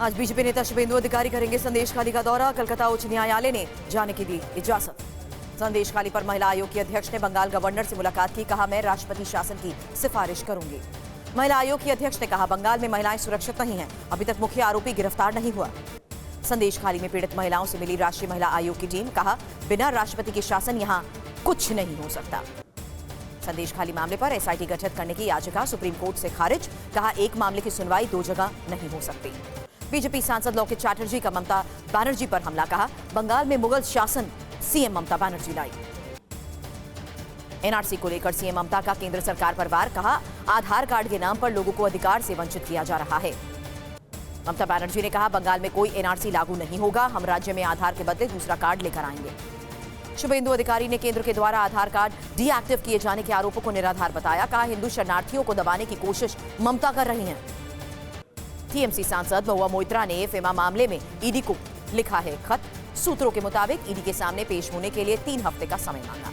आज बीजेपी नेता शुभेंदु अधिकारी करेंगे संदेश खाली का दौरा। कलकत्ता उच्च न्यायालय ने जाने की दी इजाजत। संदेश खाली पर महिला आयोग की अध्यक्ष ने बंगाल गवर्नर से मुलाकात की। कहा, मैं राष्ट्रपति शासन की सिफारिश करूंगी। महिला आयोग की अध्यक्ष ने कहा, बंगाल में महिलाएं सुरक्षित नहीं हैं। अभी तक मुख्य आरोपी गिरफ्तार नहीं हुआ। संदेश खाली में पीड़ित महिलाओं से मिली राष्ट्रीय महिला आयोग की टीम। कहा, बिना राष्ट्रपति के शासन यहां कुछ नहीं हो सकता। संदेश खाली मामले पर एसआईटी गठित करने की याचिका सुप्रीम कोर्ट से खारिज। कहा, एक मामले की सुनवाई दो जगह नहीं हो सकती। बीजेपी सांसद लौकित चैटर्जी का ममता बनर्जी पर हमला। कहा, बंगाल में मुगल शासन सीएम ममता बनर्जी लाई। एनआरसी को लेकर सीएम ममता का केंद्र सरकार पर वार। कहा, आधार कार्ड के नाम पर लोगों को अधिकार से वंचित किया जा रहा है। ममता बनर्जी ने कहा, बंगाल में कोई एनआरसी लागू नहीं होगा। हम राज्य में आधार के बदले दूसरा कार्ड लेकर आएंगे। शुभेंदु अधिकारी ने केंद्र के द्वारा आधार कार्ड डीएक्टिव किए जाने के आरोपों को निराधार बताया। कहा, हिंदू शरणार्थियों को दबाने की कोशिश ममता कर रही हैं। टीएमसी सांसद महुआ मोइत्रा ने फेमा मामले में ईडी को लिखा है खत। सूत्रों के मुताबिक ईडी के सामने पेश होने के लिए 3 हफ्ते का समय मांगा।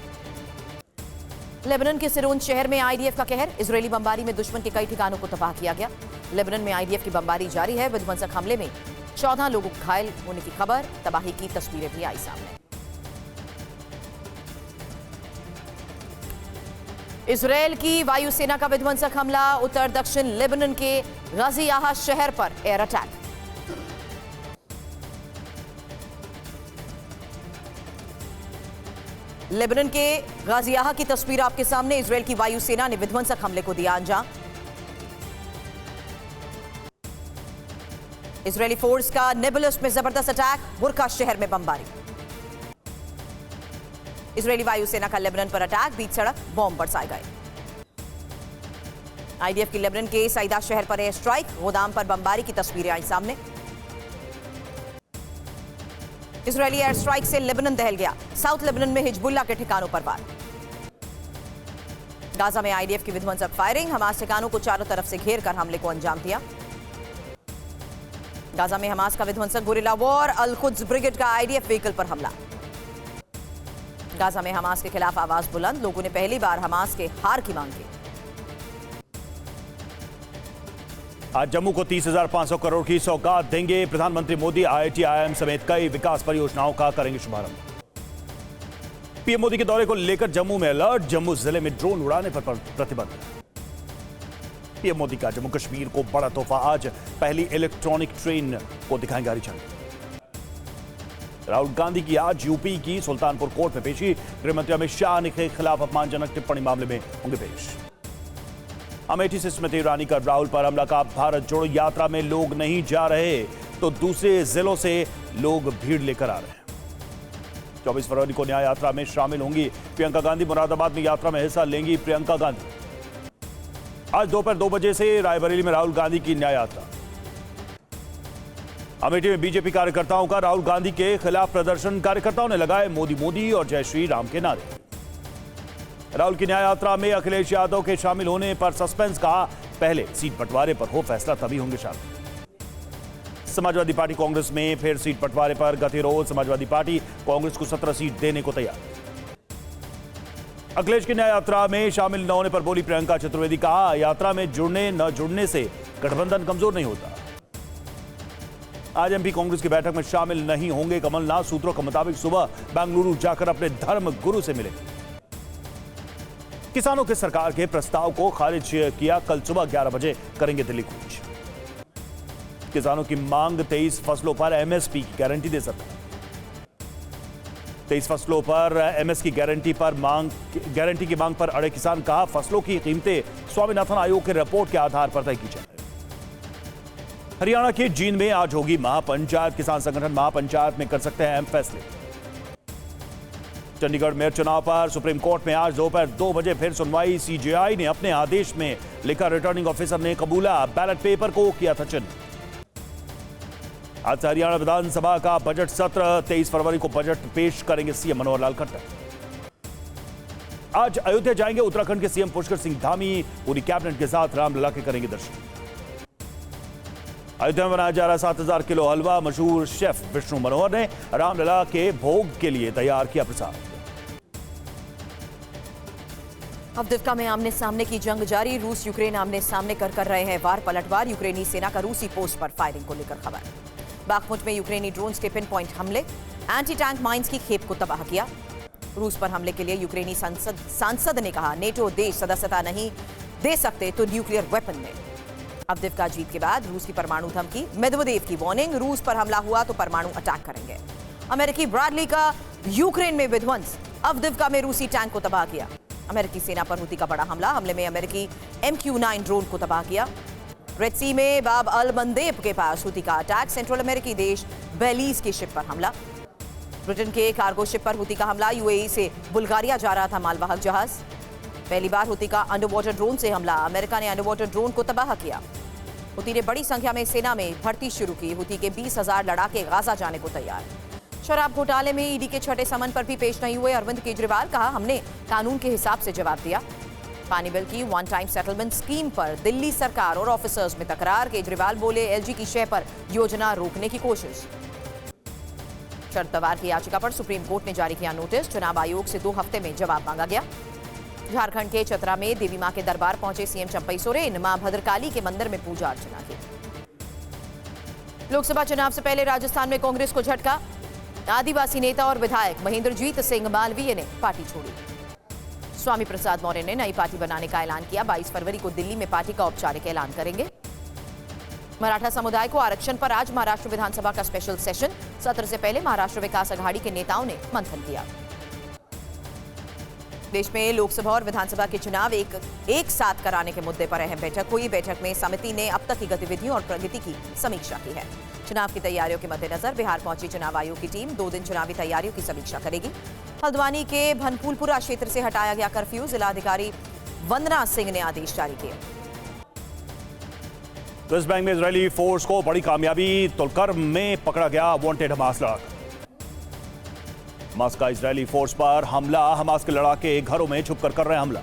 लेबनान के सिरोन शहर में आईडीएफ का कहर। इजरायली बमबारी में दुश्मन के कई ठिकानों को तबाह किया गया। लेबनान में आईडीएफ की बमबारी जारी है। विध्वंसक हमले में 14 लोगों घायल होने की खबर। तबाही की तस्वीरें भी आई सामने। इजरायल की वायुसेना का विध्वंसक हमला। उत्तर दक्षिण लेबनान के गाजियाहा शहर पर एयर अटैक। लेबनान के गाजियाहा की तस्वीर आपके सामने। इजरायल की वायुसेना ने विध्वंसक हमले को दिया अंजाम। इजरायली फोर्स का नेबुलस में जबरदस्त अटैक। बुरका शहर में बमबारी। इजरायली वायुसेना का लेबनान पर अटैक। बीच सड़क बॉम्ब बरसाए गए। आईडीएफ की लेबनान के सईदा शहर पर एयर स्ट्राइक। गोदाम पर बमबारी की तस्वीरें आई सामने। इजरायली एयर स्ट्राइक से लेबनान दहल गया। साउथ लेबनान में हिजबुल्लाह के ठिकानों पर वार। गाजा में आईडीएफ की विध्वंसक फायरिंग। हमास ठिकानों को चारों तरफ से घेर कर हमले को अंजाम दिया। गाजा में हमास का विध्वंसक गुरिल्ला वॉर। अल कुद्स ब्रिगेड का आईडीएफ व्हीकल पर हमला। गाजा में हमास के खिलाफ आवाज बुलंद। लोगों ने पहली बार हमास के हार की मांग की। आज जम्मू को 30,500 करोड़ की सौगात देंगे प्रधानमंत्री मोदी। आईआईटी, आईआईएम समेत कई विकास परियोजनाओं का करेंगे शुभारंभ। पीएम मोदी के दौरे को लेकर जम्मू में अलर्ट। जम्मू जिले में ड्रोन उड़ाने पर प्रतिबंध। पीएम मोदी का जम्मू कश्मीर को बड़ा तोहफा। आज पहली इलेक्ट्रॉनिक ट्रेन को दिखाएंगे हरी झंडी। राहुल गांधी की आज यूपी की सुल्तानपुर कोर्ट में पेशी। गृहमंत्री अमित शाह के खिलाफ अपमानजनक टिप्पणी मामले में होंगे पेश। अमेठी से स्मृति ईरानी का राहुल पर हमला। का भारत जोड़ो यात्रा में लोग नहीं जा रहे तो दूसरे जिलों से लोग भीड़ लेकर आ रहे हैं। 24 फरवरी को न्याय यात्रा में शामिल होंगी प्रियंका गांधी। मुरादाबाद में यात्रा में हिस्सा लेंगी प्रियंका गांधी। आज दोपहर 2 बजे से रायबरेली में राहुल गांधी की न्याय यात्रा। अमेठी में बीजेपी कार्यकर्ताओं का राहुल गांधी के खिलाफ प्रदर्शन। कार्यकर्ताओं ने लगाए मोदी मोदी और जय श्री राम के नारे। राहुल की न्याय यात्रा में अखिलेश यादव के शामिल होने पर सस्पेंस। कहा, पहले सीट बंटवारे पर हो फैसला तभी होंगे शामिल। समाजवादी पार्टी कांग्रेस में फिर सीट बंटवारे पर गतिरोध। समाजवादी पार्टी कांग्रेस को 17 सीट देने को तैयार। अखिलेश की न्याय यात्रा में शामिल न होने पर बोली प्रियंका चतुर्वेदी। कहा, यात्रा में जुड़ने न जुड़ने से गठबंधन कमजोर नहीं होता। आज एमपी कांग्रेस की बैठक में शामिल नहीं होंगे कमलनाथ। सूत्रों के मुताबिक सुबह बेंगलुरु जाकर अपने धर्म गुरु से मिले। किसानों के सरकार के प्रस्ताव को खारिज किया। कल सुबह 11 बजे करेंगे दिल्ली कूच। किसानों की मांग 23 फसलों पर एमएसपी की गारंटी दे सरकार। 23 फसलों पर एमएस की गारंटी की मांग पर अड़े किसान। कहा, फसलों की कीमतें स्वामीनाथन आयोग के रिपोर्ट के आधार पर तय की जाए। हरियाणा के जींद में आज होगी महापंचायत। किसान संगठन महापंचायत में कर सकते हैं अहम फैसले। चंडीगढ़ मेयर चुनाव पर सुप्रीम कोर्ट में आज दोपहर 2 बजे फिर सुनवाई। सीजेआई ने अपने आदेश में लिखा, रिटर्निंग ऑफिसर ने कबूला बैलेट पेपर को किया था चिन्ह। आज से हरियाणा विधानसभा का बजट सत्र। 23 फरवरी को बजट पेश करेंगे सीएम मनोहर लाल खट्टर। आज अयोध्या जाएंगे उत्तराखंड के सीएम पुष्कर सिंह धामी। पूरी कैबिनेट के साथ रामलला के करेंगे दर्शन। अयोध्या में बनाया जा रहा 7,000 किलो हलवा। मशहूर शेफ विष्णु मनोहर ने रामलला के भोग के लिए तैयार किया प्रसाद। अवदिव्का में आमने सामने की जंग जारी। रूस यूक्रेन आमने सामने कर रहे हैं वार पलटवार। यूक्रेनी सेना का रूसी पोस्ट पर फायरिंग को लेकर खबर। बाखमुट में यूक्रेनी ड्रोन्स के पिन पॉइंट हमले, एंटी टैंक माइंस की खेप को तबाह किया। रूस पर हमले के लिए यूक्रेनी सांसद ने कहा, नेटो देश सदस्यता नहीं दे सकते तो न्यूक्लियर वेपन में। अवदिव्का जीत के बाद रूस की परमाणु धमकी, मेदवेदेव की वार्निंग, रूस पर हमला हुआ तो परमाणु अटैक करेंगे। अमेरिकी ब्रैडली का यूक्रेन में विध्वंस, अवदिव्का में रूसी टैंक को तबाह किया। अमेरिकी सेना पर हुती का बड़ा हमले में अमेरिकी MQ-9 ड्रोन को तबाह किया। रेड सी में बाब अल मंदेब के पास हुती का अटैक, सेंट्रल अमेरिकी देश बेलीज की शिप पर हमला। ब्रिटेन के कार्गो शिप पर हुती का हमला, UAE से बुल्गारिया जा रहा था मालवाहक जहाज। पहली बार हुती का अंडर वाटर ड्रोन से हमला, अमेरिका ने अंडर वाटर ड्रोन को तबाह किया। हुती ने बड़ी संख्या में सेना में भर्ती शुरू की। हुती के 20,000 लड़ाके गाजा जाने को तैयार। शराब घोटाले में ईडी के छठे समन पर भी पेश नहीं हुए अरविंद केजरीवाल, कहा हमने कानून के हिसाब से जवाब दिया। पानी बिल की वन टाइम सेटलमेंट स्कीम पर दिल्ली सरकार और ऑफिसर्स में तकरार। केजरीवाल बोले, LG की शय पर योजना रोकने की कोशिश। शरद पवार की याचिका पर सुप्रीम कोर्ट ने जारी किया नोटिस। चुनाव आयोग से 2 हफ्ते में जवाब मांगा गया। झारखंड के चतरा में देवी मां के दरबार पहुंचे सीएम चंपई सोरेन, मां भद्रकाली के मंदिर में पूजा अर्चना की। लोकसभा चुनाव से पहले राजस्थान में कांग्रेस को झटका। आदिवासी नेता और विधायक महेंद्रजीत सिंह मालवीय ने पार्टी छोड़ी। स्वामी प्रसाद मौर्य ने नई पार्टी बनाने का ऐलान किया। 22 फरवरी को दिल्ली में पार्टी का औपचारिक ऐलान करेंगे। मराठा समुदाय को आरक्षण पर आज महाराष्ट्र विधानसभा का स्पेशल सेशन। सत्र से पहले महाराष्ट्र विकास अघाड़ी के नेताओं ने मंथन किया। देश में लोकसभा और विधानसभा के चुनाव एक साथ कराने के मुद्दे पर अहम बैठक हुई। बैठक में समिति ने अब तक की गतिविधियों और प्रगति की समीक्षा की है। चुनाव की तैयारियों के मद्देनजर बिहार पहुंची चुनाव आयोग की टीम 2 दिन चुनावी तैयारियों की समीक्षा करेगी। हल्द्वानी के भनफूलपुरा क्षेत्र से हटाया गया कर्फ्यू। जिलाधिकारी वंदना सिंह ने आदेश जारी किए। वेस्ट बैंक में इजरायली फोर्स को बड़ी कामयाबी, तुलकर्म में पकड़ा गया वांटेड हमास लड़ाका। हमास का इजरायली फोर्स पर हमला, हमास के लड़ाके घरों में छुपकर कर रहे हमला।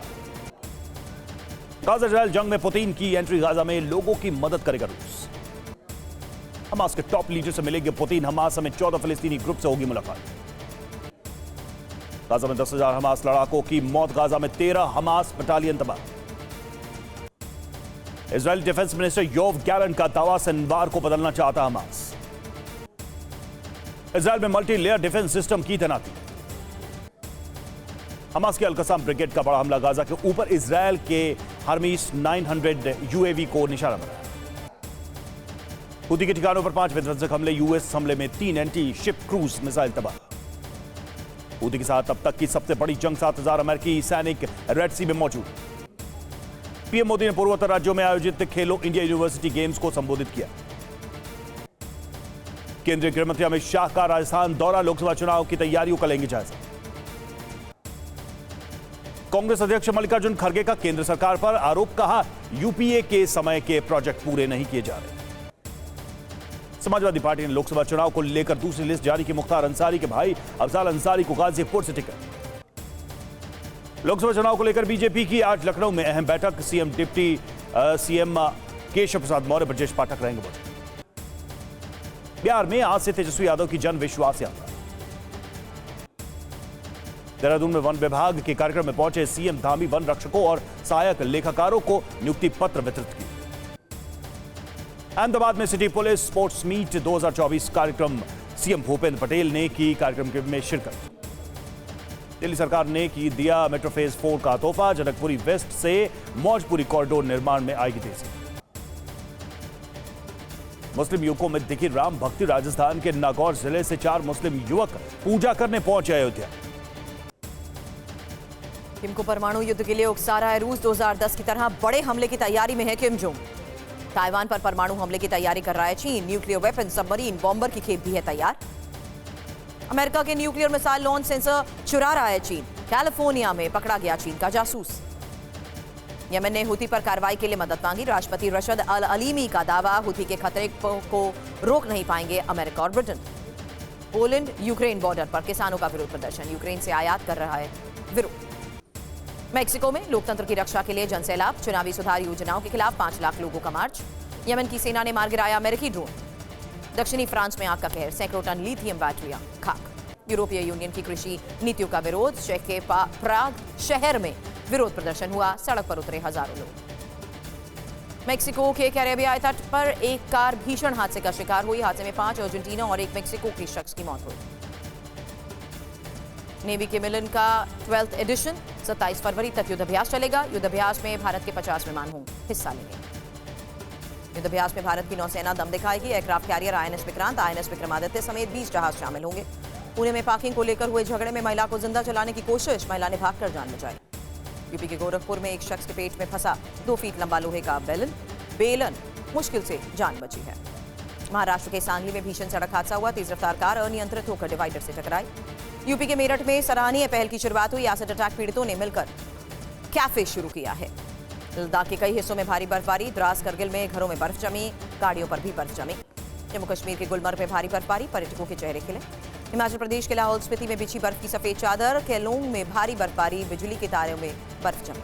गाजा इजरायल जंग में पुतिन की एंट्री, गाजा में लोगों की मदद करेगा रूस। हमास के टॉप लीडर से मिलेंगे पुतिन। हमास समेत 14 फिलिस्तीनी ग्रुप से होगी मुलाकात। गाजा में 10,000 हमास लड़ाकों की मौत, गाजा में 13 हमास बटालियन तबाह। Israeli defence minister Yoav Gallant का दावा, शनिवार को बदलना चाहता हमास। इजरायल में मल्टी लेयर डिफेंस सिस्टम की तैनाती। हमास के अल-कसाम ब्रिगेड का बड़ा हमला, गाजा के ऊपर इजरायल के हर्मीस 900 UAV को निशाना बनाया। हुती के ठिकानों पर 5 विध्वंसक हमले, यूएस हमले में 3 एंटी शिप क्रूज मिसाइल तबाह। हुती के साथ अब तक की सबसे बड़ी जंग, 7,000 अमेरिकी सैनिक रेड सी में मौजूद। पीएम मोदी ने पूर्वोत्तर राज्यों में आयोजित खेलो इंडिया यूनिवर्सिटी गेम्स को संबोधित किया। केंद्रीय गृह मंत्री अमित शाह का राजस्थान दौरा, लोकसभा चुनाव की तैयारियों का लेंगे जायजा। कांग्रेस अध्यक्ष मल्लिकार्जुन खड़गे का केंद्र सरकार पर आरोप, कहा यूपीए के समय के प्रोजेक्ट पूरे नहीं किए जा रहे। समाजवादी पार्टी ने लोकसभा चुनाव को लेकर दूसरी लिस्ट जारी की। मुख्तार अंसारी के भाई अफजाल अंसारी को गाजीपुर से टिकट। लोकसभा चुनाव को लेकर बीजेपी की आज लखनऊ में अहम बैठक। CM deputy CM Keshav Prasad Maurya, Brajesh Pathak रहेंगे मौजूद। बिहार में आज से तेजस्वी यादव की जन विश्वास यात्रा। देहरादून में वन विभाग के कार्यक्रम में पहुंचे सीएम, धामी वन रक्षकों और सहायक लेखाकारों को नियुक्ति पत्र वितरित किए। अहमदाबाद में सिटी पुलिस स्पोर्ट्स मीट 2024 कार्यक्रम, सीएम भूपेंद्र पटेल ने की कार्यक्रम में शिरकत। दिल्ली सरकार ने की दिया मेट्रो फेज 4 का तोहफा। जनकपुरी वेस्ट से मौजपुरी कॉरिडोर निर्माण में आएगी तेजी। मुस्लिम युवकों में दिखी राम भक्ति। राजस्थान के नागौर जिले से 4 मुस्लिम युवक पूजा करने पहुंचे अयोध्या। किम को परमाणु युद्ध के लिए उकसा रहा है रूस। 2010 की तरह बड़े हमले की तैयारी में है किम जोंग। ताइवान पर परमाणु हमले की तैयारी कर रहा है चीन। न्यूक्लियर वेपन, सबमरीन, बॉम्बर की खेप भी है तैयार। अमेरिका के न्यूक्लियर मिसाइल लॉन्च सेंसर चुरा रहा है चीन। कैलिफोर्निया में पकड़ा गया चीन का जासूस। यमन ने हुती पर कार्रवाई के लिए मदद मांगी। राष्ट्रपति रशद अल अलीमी का दावा, हुती के खतरे को रोक नहीं पाएंगे अमेरिका और ब्रिटेन। पोलैंड यूक्रेन बॉर्डर पर किसानों का विरोध प्रदर्शन। यूक्रेन से आयात कर रहा है विरोध। मेक्सिको में लोकतंत्र की रक्षा के लिए जनसैलाब। चुनावी सुधार योजनाओं के खिलाफ 5 लाख लोगों का मार्च। यमन की सेना ने मार गिराया अमेरिकी ड्रोन। दक्षिणी फ्रांस में आग का कहर, सैकड़ों टन लिथियम बैटरियां खाक। यूरोपीय यूनियन की कृषि नीतियों का विरोध। चेक के प्राग शहर में विरोध प्रदर्शन हुआ, सड़क पर उतरे हजारों लोग। मेक्सिको के कैरेबियाई तट पर एक कार भीषण हादसे का शिकार हुई। हादसे में 5 अर्जेंटीना और 1 मेक्सिको के शख्स की मौत हुई। नेवी के मिलन का 12th एडिशन 27 फरवरी तक युद्धाभ्यास चलेगा। युद्धाभ्यास में भारत के 50 विमान हिस्सा लेंगे। युद्धाभ्यास में भारत की नौसेना दम दिखाएगी। Aircraft carrier INS Vikrant, INS Vikramaditya समेत 20 जहाज शामिल होंगे। पुणे में पार्किंग को लेकर हुए झगड़े में महिला को जिंदा जलाने की कोशिश, महिला ने भागकर जान बचाई। यूपी के गोरखपुर में एक शख्स के पेट में फंसा 2 फीट लंबा लोहे का बेलन, मुश्किल से जान बची है। महाराष्ट्र के सांगली में भीषण सड़क हादसा हुआ। तेज रफ्तार कार अनियंत्रित होकर डिवाइडर से टकराई। यूपी के मेरठ में सराहनीय पहल की शुरुआत हुई। एसिड अटैक पीड़ितों ने मिलकर कैफे शुरू किया है। लद्दाख के कई हिस्सों में भारी बर्फबारी। द्रास करगिल में घरों में बर्फ जमी, गाड़ियों पर भी बर्फ जमी। जम्मू कश्मीर के गुलमर्ग में भारी बर्फबारी, पर्यटकों के चेहरे खिले। हिमाचल प्रदेश के लाहौल स्पीति में बिछी बर्फ की सफेद चादर। केलोंग में भारी बर्फबारी, बिजली के तारों में बर्फ जमी।